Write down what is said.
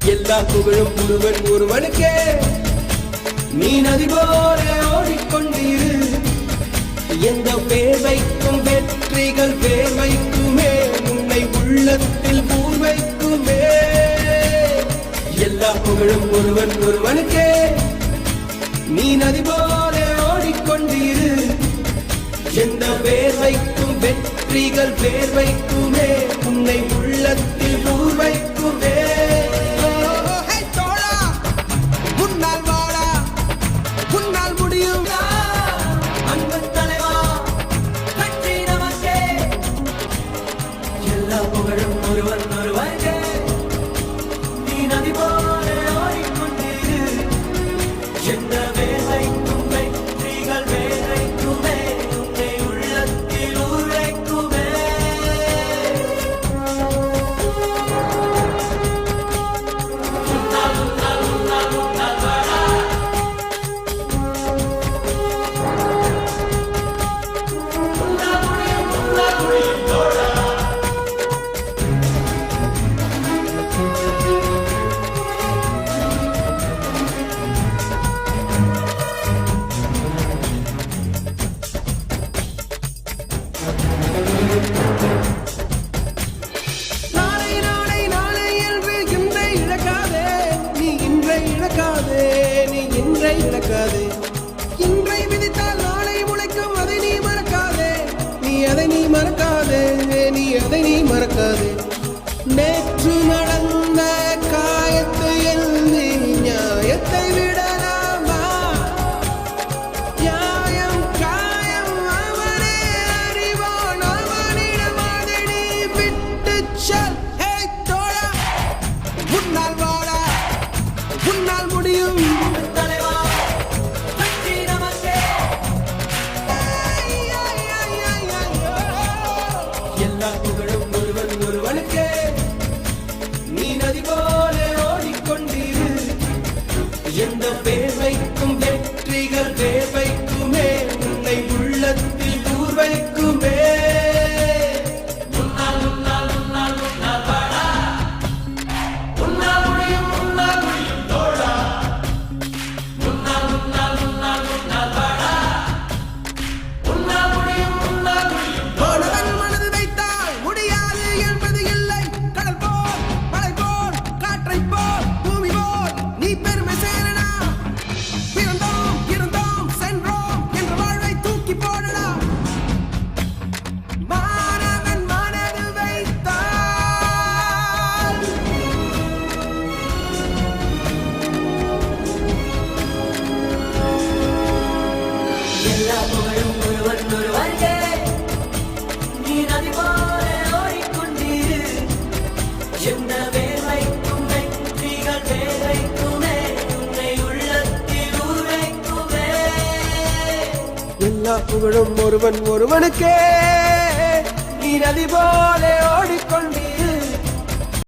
எல்லா புகழும் ஒருவன் ஒருவனுக்கே. நீ நதி போல ஓடிக்கொண்டிரு. எந்த வேர்வைக்கும் வெற்றிகள் வேர்வைக்குமே. உன்னை உள்ளத்தில் பூர்வைக்குமே. எல்லா புகழும் ஒருவன் ஒருவனுக்கே. நீ நதி போல ஓடிக்கொண்டிரு. எந்த வேர்வைக்கும் வெற்றிகள் வேர்வைக்குமே. உன்னை உள்ளத்தில் பூர்வைக்குமே. புகழும் ஒருவன் ஒருவனுக்கே. நீ நதி போல ஓடிக்கொண்டிரு. எந்த வேலைக்கும் வெற்றிகள் வேலைக்குமே. உன்னை உள்ளத்தில் உரைக்குமே. இழக்காதே. இன்றை விதித்தால் நாளை முளைக்கும். அதை நீ மறக்காதே. நீ அதை நீ மறக்காதே. நீ அதை நீ மறக்காதே. நேற்று நடந்த காயத்தை எழுதி நியாயத்தை விடலாமா? நியாயம் காயம் அவனே அறிவான். அவனிடம் அதை நீ விட்டு செல். தோழா, முன்னால் வாடா, முன்னால் முடியும். எல்லா புகழும் ஒருவன் ஒருவனுக்கே. நீ நதி போல ஓடிக்கொண்டிரு. எந்த வேர்வைக்கும் வெற்றிகள் வேர்வைக்குமே. உன்னை உள்ளத்தில் பூர்வைக்குமே. எல்லா புகழும் ஒருவன் ஒருவனுக்கே. நீ நதி போல ஓடிக்கொண்டிரு. எந்த வேர்வைக்கும் வெற்றிகள் வேர்வைக்குமே. உன்னை உள்ளத்தில் உரைக்குமே. எல்லா புகழும் ஒருவன் ஒருவனுக்கே. நீ நதி போல ஓடிக்கொண்டிரு.